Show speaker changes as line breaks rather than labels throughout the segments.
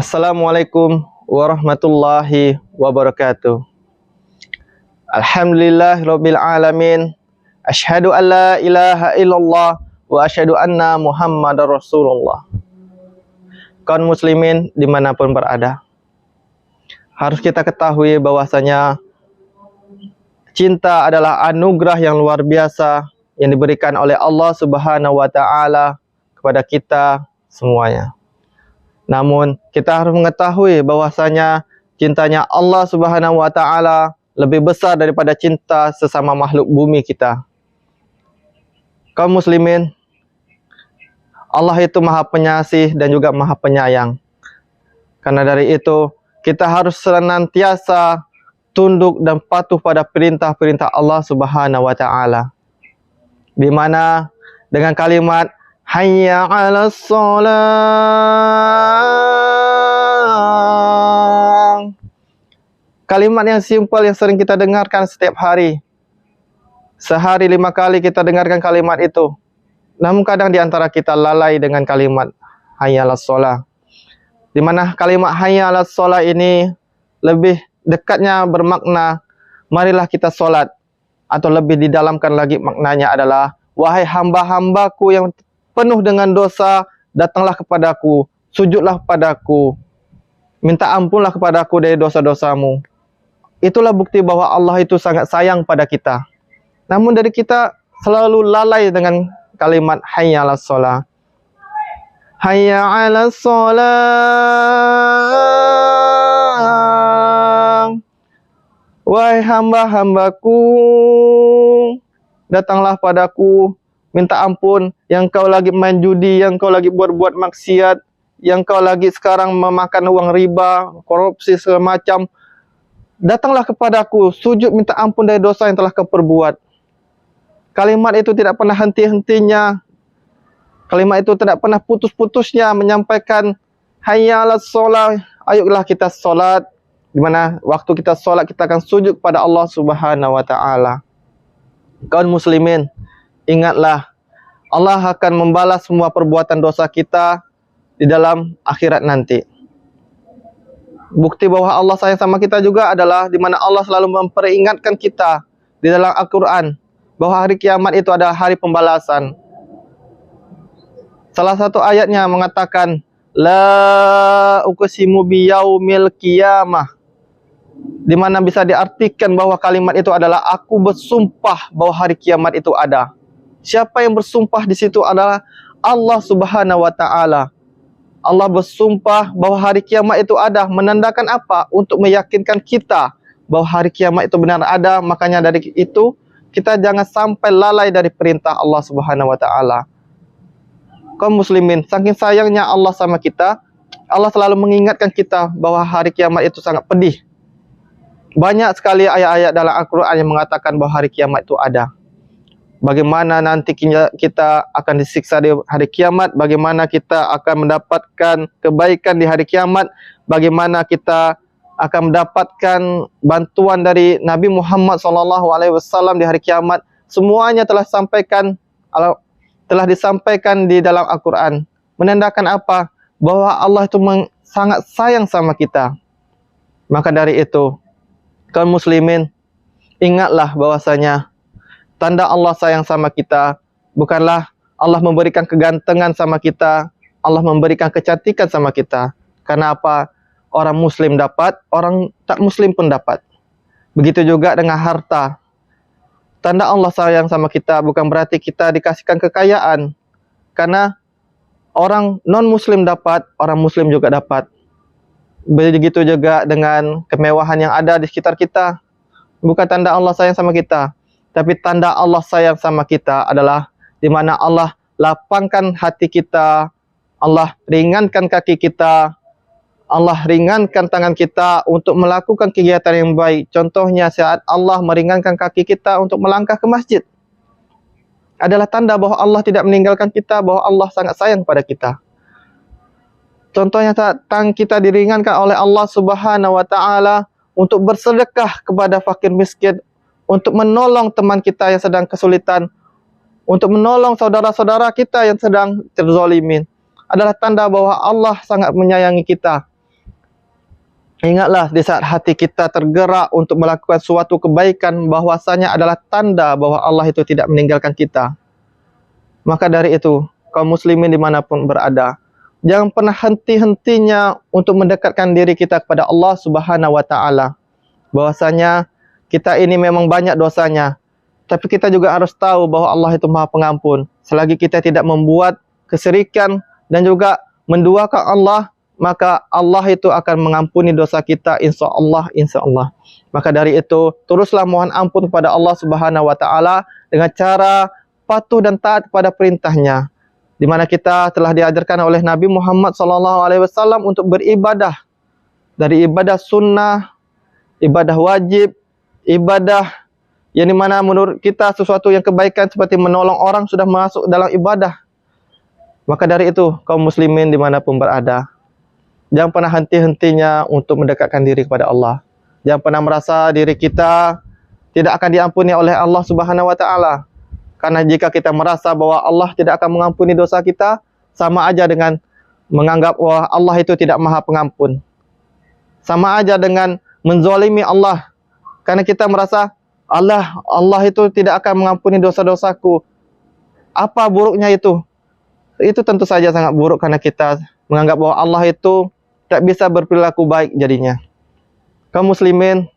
Assalamualaikum warahmatullahi wabarakatuh. Alhamdulillahirabbil alamin. Asyhadu an la ilaha illallah wa asyhadu anna Muhammadar Rasulullah. Kaum muslimin dimanapun berada, harus kita ketahui bahwasanya cinta adalah anugerah yang luar biasa yang diberikan oleh Allah Subhanahu wa taala kepada kita semuanya. Namun kita harus mengetahui bahwasanya cintanya Allah Subhanahu wa taala lebih besar daripada cinta sesama makhluk bumi kita. Kaum muslimin, Allah itu Maha Pengasih dan juga Maha Penyayang. Karena dari itu, kita harus senantiasa tunduk dan patuh pada perintah-perintah Allah Subhanahu wa taala. Di mana dengan kalimat hayya 'alas shalah, kalimat yang simpel yang sering kita dengarkan setiap hari. Sehari 5 kali kita dengarkan kalimat itu. Namun kadang di antara kita lalai dengan kalimat hayya 'alas shalah. Di mana kalimat hayya 'alas shalah ini lebih dekatnya bermakna marilah kita sholat, atau lebih didalamkan lagi maknanya adalah wahai hamba-hambaku yang penuh dengan dosa, datanglah kepadaku, sujudlah padaku, minta ampunlah kepadaku dari dosa-dosamu. Itulah bukti bahwa Allah itu sangat sayang pada kita. Namun dari kita selalu lalai dengan kalimat hayya 'alas shalah. Hayya 'alas shalah, wahai hamba-hambaku, datanglah padaku, minta ampun, yang kau lagi main judi, yang kau lagi buat maksiat, yang kau lagi sekarang memakan uang riba, korupsi segala macam. Datanglah kepadaku, sujud minta ampun dari dosa yang telah kau perbuat. Kalimat itu tidak pernah henti-hentinya. Kalimat itu tidak pernah putus-putusnya menyampaikan hayya 'alas shalah, ayolah kita salat. Di mana waktu kita salat kita akan sujud kepada Allah Subhanahu wa taala. Kaum muslimin, ingatlah, Allah akan membalas semua perbuatan dosa kita di dalam akhirat nanti. Bukti bahwa Allah sayang sama kita juga adalah di mana Allah selalu memperingatkan kita di dalam Al-Quran bahwa hari kiamat itu adalah hari pembalasan. Salah satu ayatnya mengatakan la uqsimu biyaumil qiyamah, di mana bisa diartikan bahwa kalimat itu adalah aku bersumpah bahwa hari kiamat itu ada. Siapa yang bersumpah di situ adalah Allah Subhanahu wa taala. Allah bersumpah bahwa hari kiamat itu ada, menandakan apa? Untuk meyakinkan kita bahwa hari kiamat itu benar ada. Makanya dari itu kita jangan sampai lalai dari perintah Allah Subhanahu wa taala. Kaum muslimin, saking sayangnya Allah sama kita, Allah selalu mengingatkan kita bahwa hari kiamat itu sangat pedih. Banyak sekali ayat-ayat dalam Al-Quran yang mengatakan bahwa hari kiamat itu ada. Bagaimana nanti kita akan disiksa di hari kiamat, bagaimana kita akan mendapatkan kebaikan di hari kiamat, bagaimana kita akan mendapatkan bantuan dari Nabi Muhammad SAW di hari kiamat. Semuanya telah disampaikan di dalam Al-Quran. Menandakan apa? Bahwa Allah itu sangat sayang sama kita. Maka dari itu, kaum muslimin, ingatlah bahwasanya tanda Allah sayang sama kita bukanlah Allah memberikan kegantengan sama kita, Allah memberikan kecantikan sama kita. Karena apa? Orang muslim dapat, orang tak muslim pun dapat. Begitu juga dengan harta. Tanda Allah sayang sama kita bukan berarti kita dikasihkan kekayaan. Karena orang non-muslim dapat, orang muslim juga dapat. Begitu juga dengan kemewahan yang ada di sekitar kita. Bukan tanda Allah sayang sama kita. Tapi tanda Allah sayang sama kita adalah di mana Allah lapangkan hati kita, Allah ringankan kaki kita, Allah ringankan tangan kita untuk melakukan kegiatan yang baik. Contohnya saat Allah meringankan kaki kita untuk melangkah ke masjid. Adalah tanda bahwa Allah tidak meninggalkan kita, bahwa Allah sangat sayang pada kita. Contohnya saat tangan kita diringankan oleh Allah Subhanahu wa taala untuk bersedekah kepada fakir miskin, untuk menolong teman kita yang sedang kesulitan, untuk menolong saudara-saudara kita yang sedang terzalimin, adalah tanda bahwa Allah sangat menyayangi kita. Ingatlah di saat hati kita tergerak untuk melakukan suatu kebaikan, bahwasanya adalah tanda bahwa Allah itu tidak meninggalkan kita. Maka dari itu, kaum muslimin dimanapun berada, jangan pernah henti-hentinya untuk mendekatkan diri kita kepada Allah Subhanahu wa Ta'ala. Bahwasanya kita ini memang banyak dosanya, tapi kita juga harus tahu bahwa Allah itu Maha Pengampun. Selagi kita tidak membuat kesyirikan dan juga menduakan Allah, maka Allah itu akan mengampuni dosa kita, insya Allah, insya Allah. Maka dari itu, teruslah mohon ampun kepada Allah Subhanahu wa Ta'ala dengan cara patuh dan taat kepada perintahnya, di mana kita telah diajarkan oleh Nabi Muhammad SAW untuk beribadah, dari ibadah sunnah, ibadah wajib, ibadah yang dimana menurut kita sesuatu yang kebaikan seperti menolong orang sudah masuk dalam ibadah. Maka dari itu, kaum muslimin dimanapun berada, jangan pernah henti-hentinya untuk mendekatkan diri kepada Allah. Jangan pernah merasa diri kita tidak akan diampuni oleh Allah Subhanahu wa Ta'ala. Karena jika kita merasa bahwa Allah tidak akan mengampuni dosa kita, sama aja dengan menganggap bahwa Allah itu tidak Maha Pengampun. Sama aja dengan menzalimi Allah. Karena kita merasa Allah itu tidak akan mengampuni dosa-dosaku. Apa buruknya itu? Itu tentu saja sangat buruk, karena kita menganggap bahwa Allah itu tak bisa berperilaku baik jadinya. Kaum muslimin,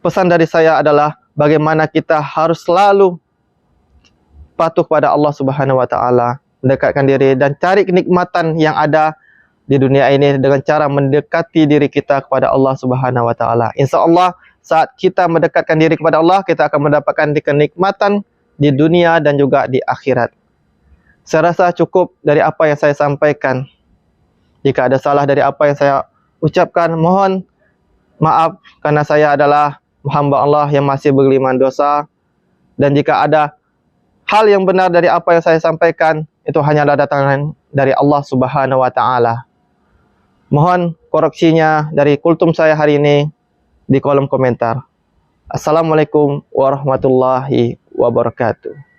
pesan dari saya adalah bagaimana kita harus selalu patuh pada Allah Subhanahu wa Ta'ala, mendekatkan diri dan cari kenikmatan yang ada di dunia ini dengan cara mendekati diri kita kepada Allah Subhanahu wa Ta'ala. Insya Allah, saat kita mendekatkan diri kepada Allah, kita akan mendapatkan kenikmatan di dunia dan juga di akhirat. Saya rasa cukup dari apa yang saya sampaikan. Jika ada salah dari apa yang saya ucapkan, mohon maaf, karena saya adalah hamba Allah yang masih bergeliman dosa. Dan jika ada hal yang benar dari apa yang saya sampaikan, itu hanyalah datangan dari Allah Subhanahu wa Ta'ala. Mohon koreksinya dari kultum saya hari ini di kolom komentar. Assalamualaikum warahmatullahi wabarakatuh.